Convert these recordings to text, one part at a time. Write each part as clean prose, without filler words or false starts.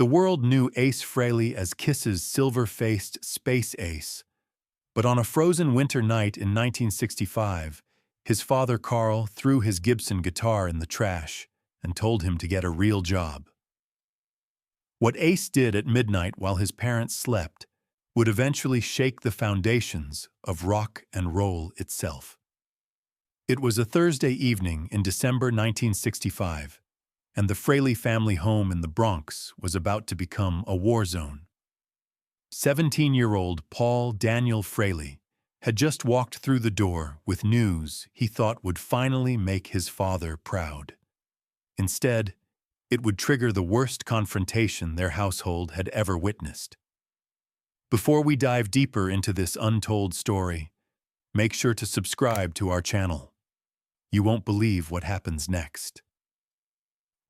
The world knew Ace Frehley as Kiss's silver-faced space ace, but on a frozen winter night in 1965, his father Carl threw his Gibson guitar in the trash and told him to get a real job. What Ace did at midnight while his parents slept would eventually shake the foundations of rock and roll itself. It was a Thursday evening in December 1965, and the Frehley family home in the Bronx was about to become a war zone. 17-year-old Paul Daniel Frehley had just walked through the door with news he thought would finally make his father proud. Instead, it would trigger the worst confrontation their household had ever witnessed. Before we dive deeper into this untold story, make sure to subscribe to our channel. You won't believe what happens next.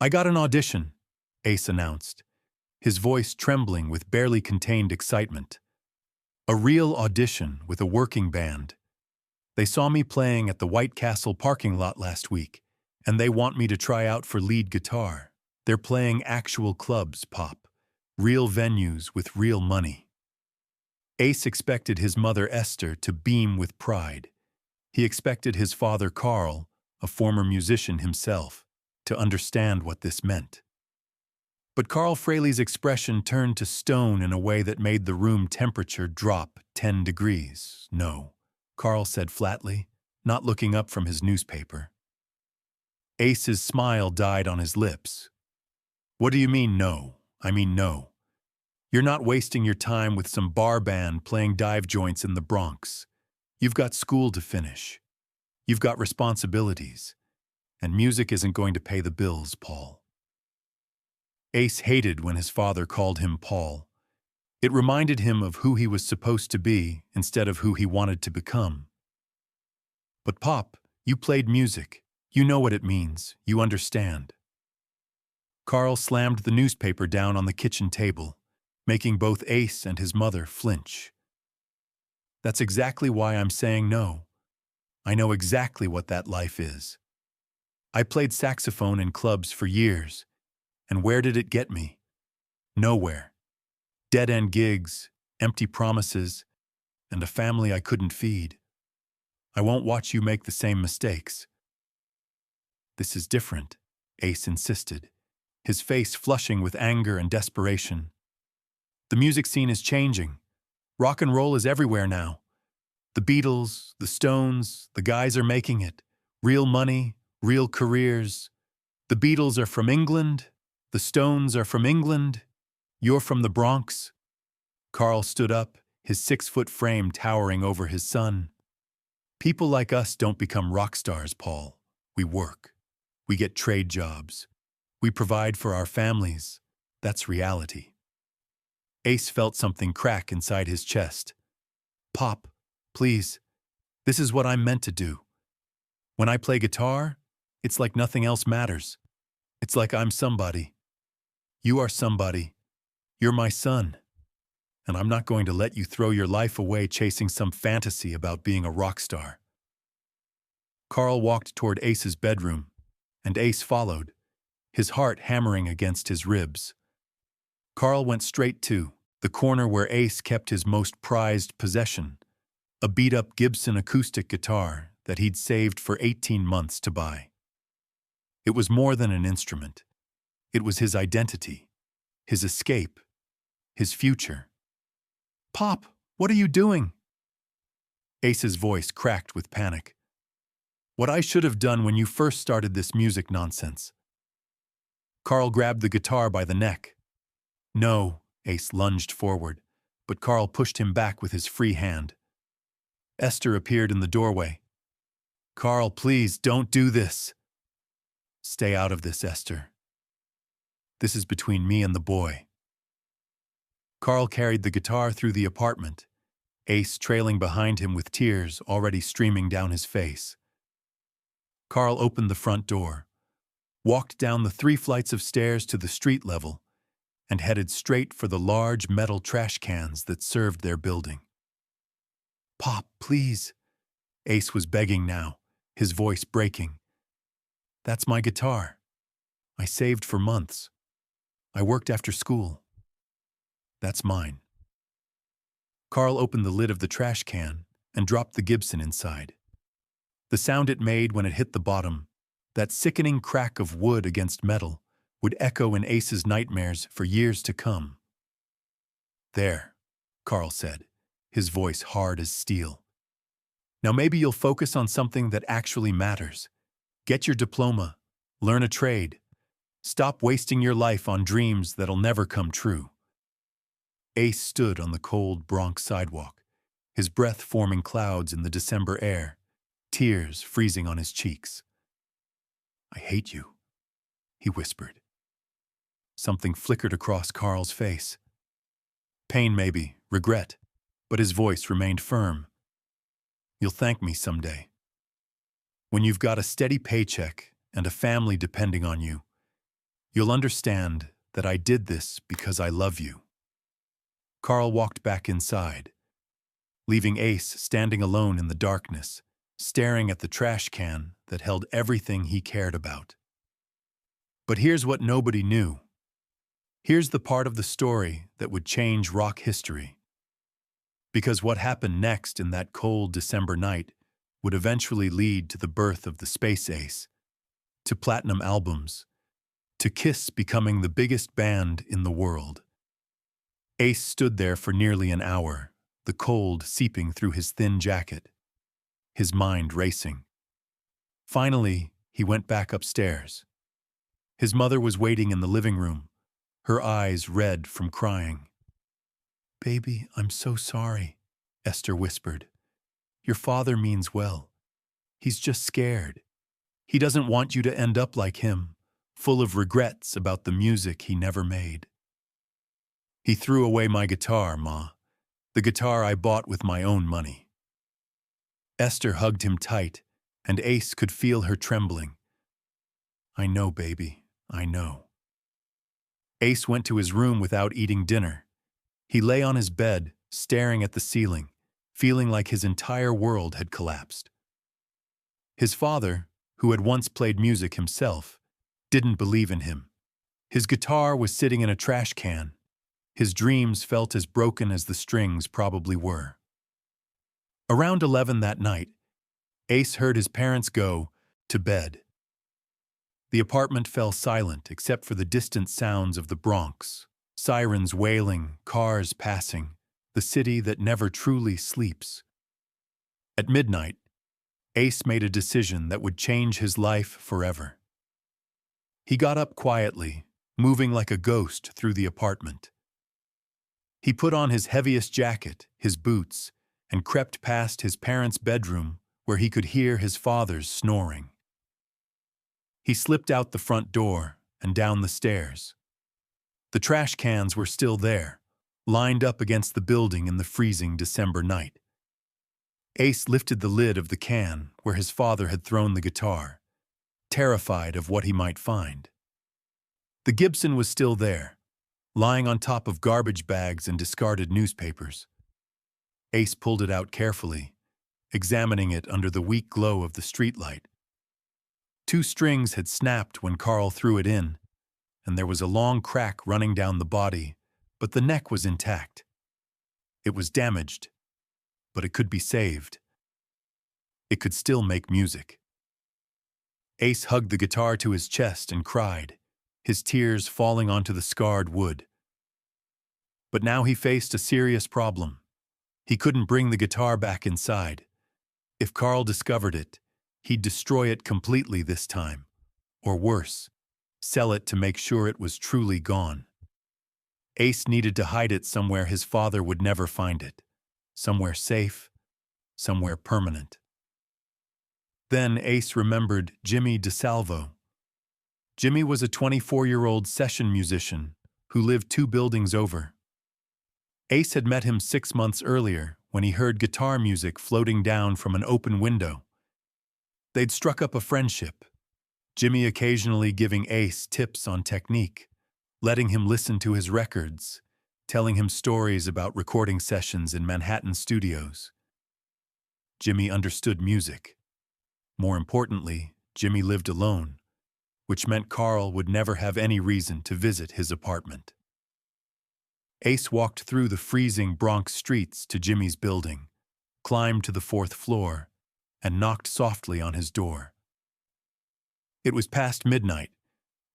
"I got an audition," Ace announced, his voice trembling with barely contained excitement. "A real audition with a working band. They saw me playing at the White Castle parking lot last week, and they want me to try out for lead guitar. They're playing actual clubs, Pop. Real venues with real money." Ace expected his mother Esther to beam with pride. He expected his father Carl, a former musician himself, to understand what this meant. But Carl Frehley's expression turned to stone in a way that made the room temperature drop 10 degrees. "No," Carl said flatly, not looking up from his newspaper. Ace's smile died on his lips. "What do you mean, no? I mean, no. You're not wasting your time with some bar band playing dive joints in the Bronx. You've got school to finish. You've got responsibilities. And music isn't going to pay the bills, Paul." Ace hated when his father called him Paul. It reminded him of who he was supposed to be instead of who he wanted to become. "But Pop, you played music. You know what it means. You understand." Carl slammed the newspaper down on the kitchen table, making both Ace and his mother flinch. "That's exactly why I'm saying no. I know exactly what that life is. I played saxophone in clubs for years, and where did it get me? Nowhere. Dead-end gigs, empty promises, and a family I couldn't feed. I won't watch you make the same mistakes." "This is different," Ace insisted, his face flushing with anger and desperation. "The music scene is changing. Rock and roll is everywhere now. The Beatles, the Stones, the guys are making it. Real money, real careers. The Beatles are from England. The Stones are from England. You're from the Bronx." Carl stood up, his 6-foot frame towering over his son. "People like us don't become rock stars, Paul. We work. We get trade jobs. We provide for our families. That's reality." Ace felt something crack inside his chest. "Pop, please. This is what I'm meant to do. When I play guitar, it's like nothing else matters. It's like I'm somebody. You are somebody. You're my son. And I'm not going to let you throw your life away chasing some fantasy about being a rock star." Carl walked toward Ace's bedroom, and Ace followed, his heart hammering against his ribs. Carl went straight to the corner where Ace kept his most prized possession, a beat-up Gibson acoustic guitar that he'd saved for 18 months to buy. It was more than an instrument. It was his identity, his escape, his future. "Pop, what are you doing?" Ace's voice cracked with panic. "What I should have done when you first started this music nonsense." Carl grabbed the guitar by the neck. "No," Ace lunged forward, but Carl pushed him back with his free hand. Esther appeared in the doorway. "Carl, please, don't do this." "Stay out of this, Esther. This is between me and the boy." Carl carried the guitar through the apartment, Ace trailing behind him with tears already streaming down his face. Carl opened the front door, walked down the 3 flights of stairs to the street level, and headed straight for the large metal trash cans that served their building. "Pop, please." Ace was begging now, his voice breaking. "That's my guitar. I saved for months. I worked after school. That's mine. Carl opened the lid of the trash can and dropped the Gibson inside. The sound it made when it hit the bottom, that sickening crack of wood against metal, would echo in Ace's nightmares for years to come. There, Carl said, his voice hard as steel. Now maybe you'll focus on something that actually matters. Get your diploma, learn a trade. Stop wasting your life on dreams that'll never come true. Ace stood on the cold Bronx sidewalk, his breath forming clouds in the December air, tears freezing on his cheeks. I hate you, he whispered. Something flickered across Carl's face. Pain maybe, regret, but his voice remained firm. You'll thank me someday. When you've got a steady paycheck and a family depending on you, you'll understand that I did this because I love you. Carl walked back inside, leaving Ace standing alone in the darkness, staring at the trash can that held everything he cared about. But here's what nobody knew. Here's the part of the story that would change rock history. Because what happened next in that cold December night would eventually lead to the birth of the Space Ace, to platinum albums, to Kiss becoming the biggest band in the world. Ace stood there for nearly an hour, the cold seeping through his thin jacket, his mind racing. Finally, he went back upstairs. His mother was waiting in the living room, her eyes red from crying. Baby, I'm so sorry, Esther whispered. Your father means well. He's just scared. He doesn't want you to end up like him, full of regrets about the music he never made. He threw away my guitar, Ma, the guitar I bought with my own money. Esther hugged him tight, and Ace could feel her trembling. I know, baby, I know. Ace went to his room without eating dinner. He lay on his bed, staring at the ceiling, feeling like his entire world had collapsed. His father, who had once played music himself, didn't believe in him. His guitar was sitting in a trash can. His dreams felt as broken as the strings probably were. Around 11 that night, Ace heard his parents go to bed. The apartment fell silent except for the distant sounds of the Bronx, sirens wailing, cars passing, the city that never truly sleeps. At midnight, Ace made a decision that would change his life forever. He got up quietly, moving like a ghost through the apartment. He put on his heaviest jacket, his boots, and crept past his parents' bedroom where he could hear his father's snoring. He slipped out the front door and down the stairs. The trash cans were still there, lined up against the building in the freezing December night. Ace lifted the lid of the can where his father had thrown the guitar, terrified of what he might find. The Gibson was still there, lying on top of garbage bags and discarded newspapers. Ace pulled it out carefully, examining it under the weak glow of the streetlight. 2 strings had snapped when Carl threw it in, and there was a long crack running down the body, but the neck was intact. It was damaged, but it could be saved. It could still make music. Ace hugged the guitar to his chest and cried, his tears falling onto the scarred wood. But now he faced a serious problem. He couldn't bring the guitar back inside. If Carl discovered it, he'd destroy it completely this time, or worse, sell it to make sure it was truly gone. Ace needed to hide it somewhere his father would never find it, somewhere safe, somewhere permanent. Then Ace remembered Jimmy DeSalvo. Jimmy was a 24-year-old session musician who lived 2 buildings over. Ace had met him 6 months earlier when he heard guitar music floating down from an open window. They'd struck up a friendship, Jimmy occasionally giving Ace tips on technique, letting him listen to his records, telling him stories about recording sessions in Manhattan studios. Jimmy understood music. More importantly, Jimmy lived alone, which meant Carl would never have any reason to visit his apartment. Ace walked through the freezing Bronx streets to Jimmy's building, climbed to the 4th floor, and knocked softly on his door. It was past midnight,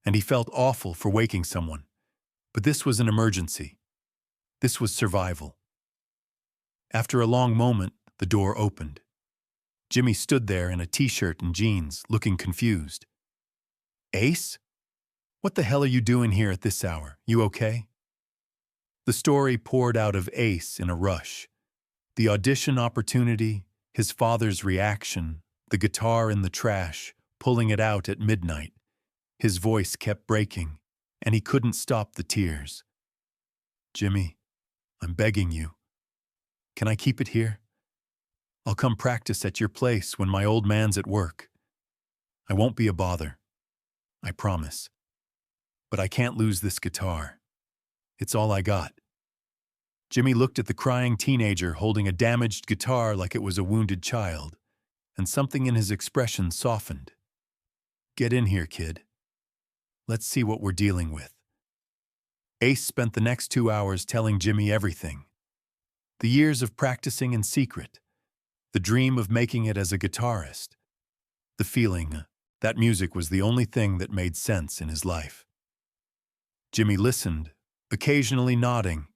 and he felt awful for waking someone, but this was an emergency. This was survival. After a long moment, the door opened. Jimmy stood there in a t-shirt and jeans, looking confused. "Ace? What the hell are you doing here at this hour? You okay?" The story poured out of Ace in a rush. The audition opportunity, his father's reaction, the guitar in the trash, pulling it out at midnight. His voice kept breaking, and he couldn't stop the tears. "Jimmy, I'm begging you. Can I keep it here? I'll come practice at your place when my old man's at work. I won't be a bother. I promise. But I can't lose this guitar. It's all I got." Jimmy looked at the crying teenager holding a damaged guitar like it was a wounded child, and something in his expression softened. "Get in here, kid. Let's see what we're dealing with." Ace spent the next 2 hours telling Jimmy everything. The years of practicing in secret, the dream of making it as a guitarist, the feeling that music was the only thing that made sense in his life. Jimmy listened, occasionally nodding,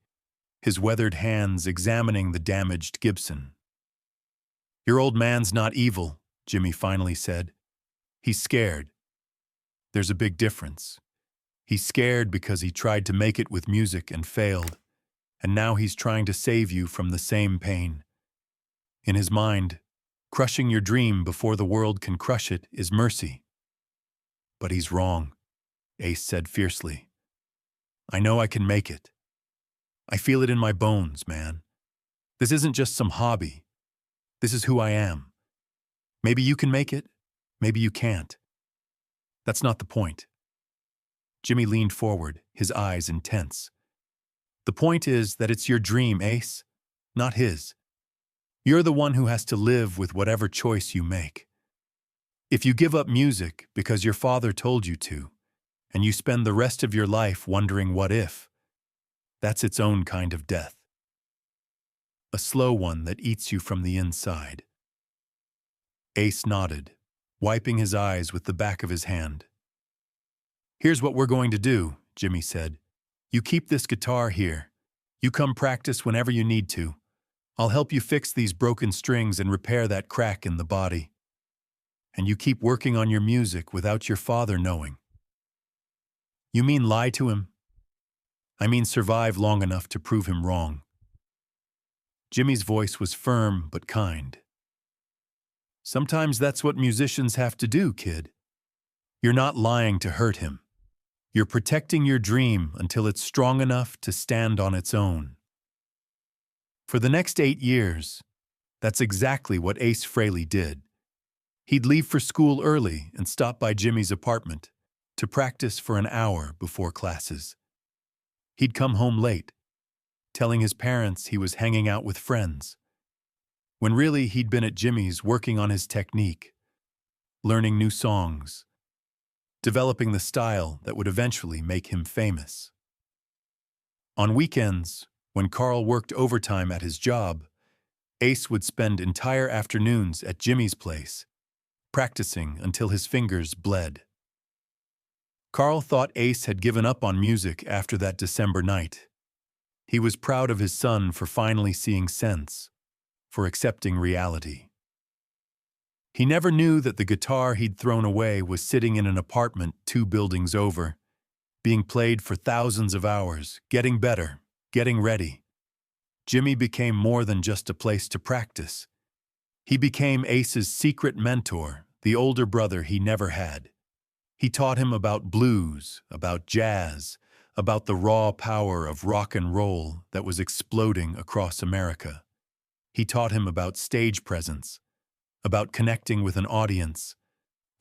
his weathered hands examining the damaged Gibson. "Your old man's not evil," Jimmy finally said. "He's scared. There's a big difference. He's scared because he tried to make it with music and failed, and now he's trying to save you from the same pain. In his mind, crushing your dream before the world can crush it is mercy." "But he's wrong," Ace said fiercely. "I know I can make it. I feel it in my bones, man. This isn't just some hobby. This is who I am. Maybe you can make it, maybe you can't. That's not the point." Jimmy leaned forward, his eyes intense. "The point is that it's your dream, Ace, not his. You're the one who has to live with whatever choice you make. If you give up music because your father told you to, and you spend the rest of your life wondering what if, that's its own kind of death. A slow one that eats you from the inside." Ace nodded, wiping his eyes with the back of his hand. "Here's what we're going to do," Jimmy said. "You keep this guitar here. You come practice whenever you need to. I'll help you fix these broken strings and repair that crack in the body. And you keep working on your music without your father knowing." "You mean lie to him?" "I mean survive long enough to prove him wrong." Jimmy's voice was firm but kind. "Sometimes that's what musicians have to do, kid. You're not lying to hurt him. You're protecting your dream until it's strong enough to stand on its own." For the next 8 years, that's exactly what Ace Frehley did. He'd leave for school early and stop by Jimmy's apartment to practice for an hour before classes. He'd come home late, telling his parents he was hanging out with friends, when really he'd been at Jimmy's working on his technique, learning new songs, developing the style that would eventually make him famous. On weekends, when Carl worked overtime at his job, Ace would spend entire afternoons at Jimmy's place, practicing until his fingers bled. Carl thought Ace had given up on music after that December night. He was proud of his son for finally seeing sense, for accepting reality. He never knew that the guitar he'd thrown away was sitting in an apartment 2 buildings over, being played for thousands of hours, getting better, getting ready. Jimmy became more than just a place to practice. He became Ace's secret mentor, the older brother he never had. He taught him about blues, about jazz, about the raw power of rock and roll that was exploding across America. He taught him about stage presence, about connecting with an audience,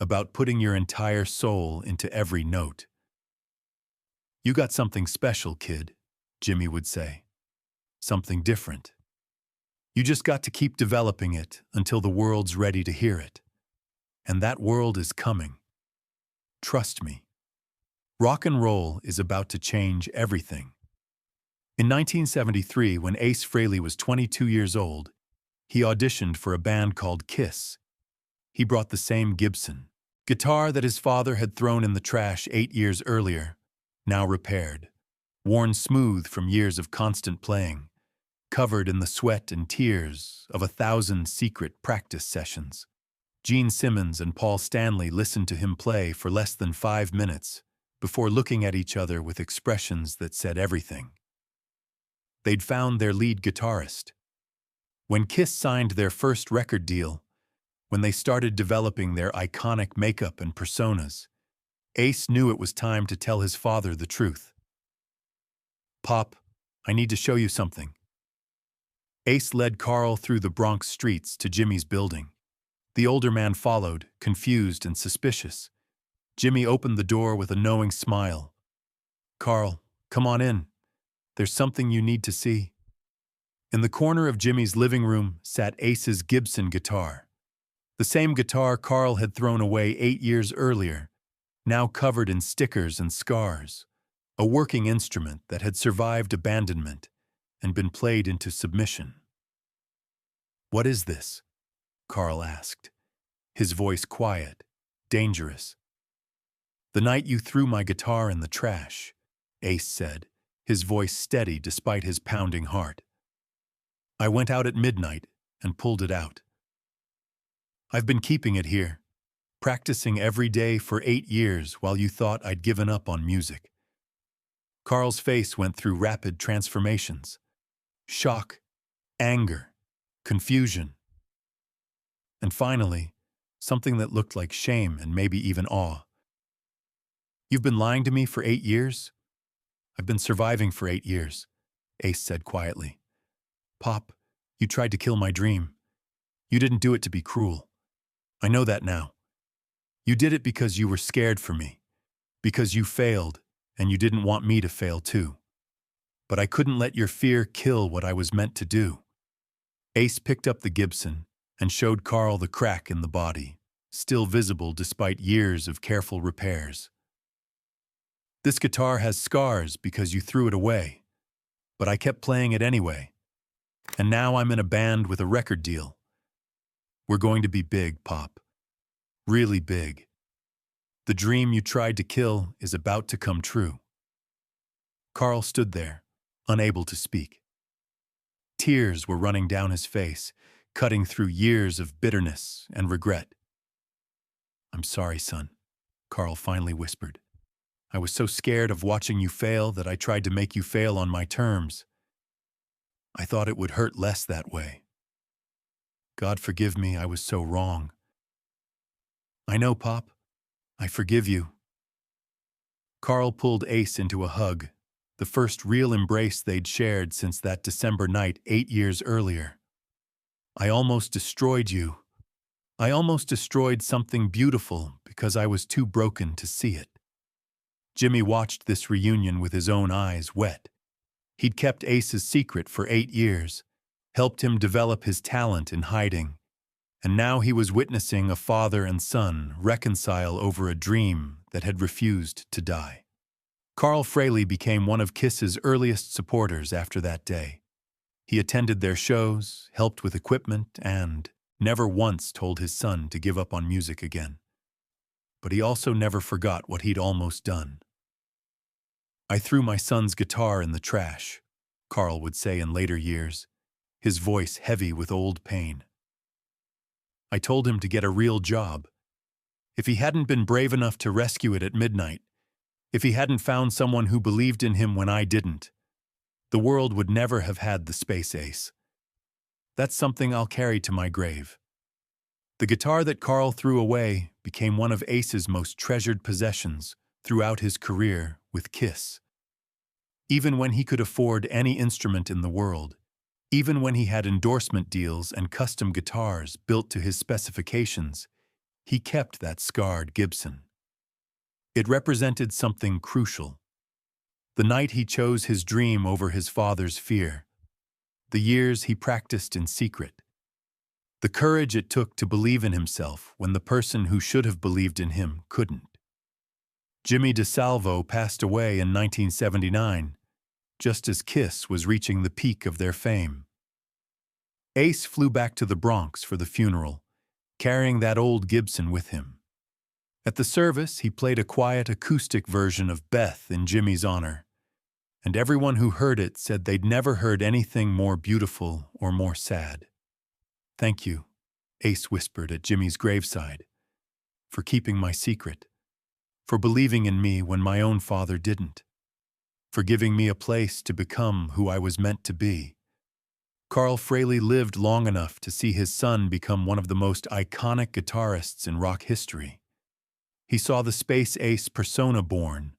about putting your entire soul into every note. "You got something special, kid," Jimmy would say. "Something different. You just got to keep developing it until the world's ready to hear it. And that world is coming." Trust me. Rock and roll is about to change everything. In 1973, when Ace Frehley was 22 years old, he auditioned for a band called Kiss. He brought the same Gibson guitar that his father had thrown in the trash 8 years earlier, now repaired, worn smooth from years of constant playing, covered in the sweat and tears of 1,000 secret practice sessions. Gene Simmons and Paul Stanley listened to him play for less than 5 minutes before looking at each other with expressions that said everything. They'd found their lead guitarist. When Kiss signed their first record deal, when they started developing their iconic makeup and personas, Ace knew it was time to tell his father the truth. "Pop, I need to show you something." Ace led Carl through the Bronx streets to Jimmy's building. The older man followed, confused and suspicious. Jimmy opened the door with a knowing smile. "Carl, come on in. There's something you need to see." In the corner of Jimmy's living room sat Ace's Gibson guitar. The same guitar Carl had thrown away 8 years earlier, now covered in stickers and scars. A working instrument that had survived abandonment and been played into submission. "What is this?" Carl asked, his voice quiet, dangerous. "The night you threw my guitar in the trash," Ace said, his voice steady despite his pounding heart. "I went out at midnight and pulled it out. I've been keeping it here, practicing every day for 8 years while you thought I'd given up on music." Carl's face went through rapid transformations. Shock, anger, confusion. And finally, something that looked like shame and maybe even awe. "You've been lying to me for 8 years?" "I've been surviving for 8 years," Ace said quietly. "Pop, you tried to kill my dream. You didn't do it to be cruel. I know that now. You did it because you were scared for me, because you failed and you didn't want me to fail too. But I couldn't let your fear kill what I was meant to do." Ace picked up the Gibson and showed Carl the crack in the body, still visible despite years of careful repairs. "This guitar has scars because you threw it away, but I kept playing it anyway. And now I'm in a band with a record deal. We're going to be big, Pop. Really big. The dream you tried to kill is about to come true." Carl stood there, unable to speak. Tears were running down his face, cutting through years of bitterness and regret. "I'm sorry, son," Carl finally whispered. "I was so scared of watching you fail that I tried to make you fail on my terms. I thought it would hurt less that way. God forgive me, I was so wrong." "I know, Pop. I forgive you." Carl pulled Ace into a hug, the first real embrace they'd shared since that December night 8 years earlier. "I almost destroyed you. I almost destroyed something beautiful because I was too broken to see it." Jimmy watched this reunion with his own eyes wet. He'd kept Ace's secret for 8 years, helped him develop his talent in hiding, and now he was witnessing a father and son reconcile over a dream that had refused to die. Carl Frehley became one of Kiss's earliest supporters after that day. He attended their shows, helped with equipment, and never once told his son to give up on music again. But he also never forgot what he'd almost done. "I threw my son's guitar in the trash," Carl would say in later years, his voice heavy with old pain. "I told him to get a real job. If he hadn't been brave enough to rescue it at midnight, if he hadn't found someone who believed in him when I didn't, the world would never have had the Space Ace. That's something I'll carry to my grave." The guitar that Carl threw away became one of Ace's most treasured possessions throughout his career with Kiss. Even when he could afford any instrument in the world, even when he had endorsement deals and custom guitars built to his specifications, he kept that scarred Gibson. It represented something crucial. The night he chose his dream over his father's fear. The years he practiced in secret. The courage it took to believe in himself when the person who should have believed in him couldn't. Jimmy DeSalvo passed away in 1979, just as Kiss was reaching the peak of their fame. Ace flew back to the Bronx for the funeral, carrying that old Gibson with him. At the service, he played a quiet acoustic version of Beth in Jimmy's honor, and everyone who heard it said they'd never heard anything more beautiful or more sad. "Thank you," Ace whispered at Jimmy's graveside, "for keeping my secret, for believing in me when my own father didn't, for giving me a place to become who I was meant to be." Carl Frehley lived long enough to see his son become one of the most iconic guitarists in rock history. He saw the Space Ace persona born,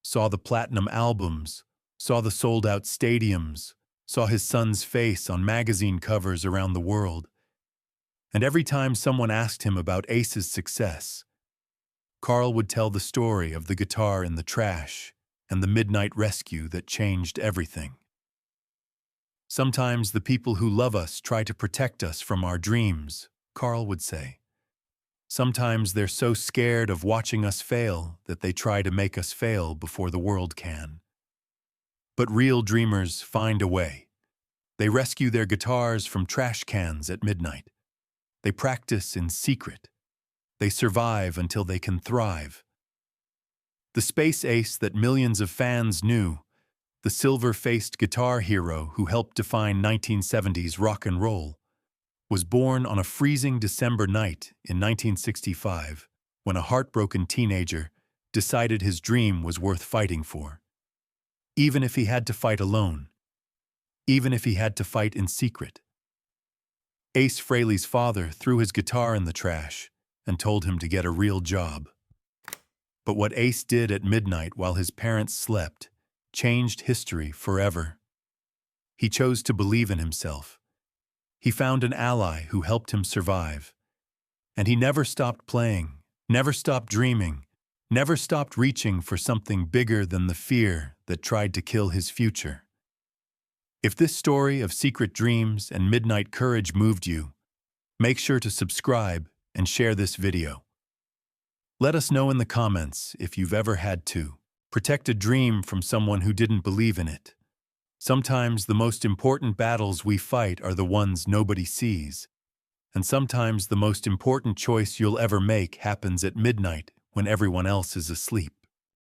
saw the platinum albums, saw the sold-out stadiums, saw his son's face on magazine covers around the world. And every time someone asked him about Ace's success, Carl would tell the story of the guitar in the trash and the midnight rescue that changed everything. "Sometimes the people who love us try to protect us from our dreams," Carl would say. "Sometimes they're so scared of watching us fail that they try to make us fail before the world can. But real dreamers find a way. They rescue their guitars from trash cans at midnight. They practice in secret. They survive until they can thrive." The Space Ace that millions of fans knew, the silver-faced guitar hero who helped define 1970s rock and roll, was born on a freezing December night in 1965 when a heartbroken teenager decided his dream was worth fighting for. Even if he had to fight alone, even if he had to fight in secret. Ace Frehley's father threw his guitar in the trash and told him to get a real job. But what Ace did at midnight while his parents slept changed history forever. He chose to believe in himself. He found an ally who helped him survive. And he never stopped playing, never stopped dreaming, never stopped reaching for something bigger than the fear that tried to kill his future. If this story of secret dreams and midnight courage moved you, make sure to subscribe and share this video. Let us know in the comments if you've ever had to protect a dream from someone who didn't believe in it. Sometimes the most important battles we fight are the ones nobody sees. And sometimes the most important choice you'll ever make happens at midnight when everyone else is asleep.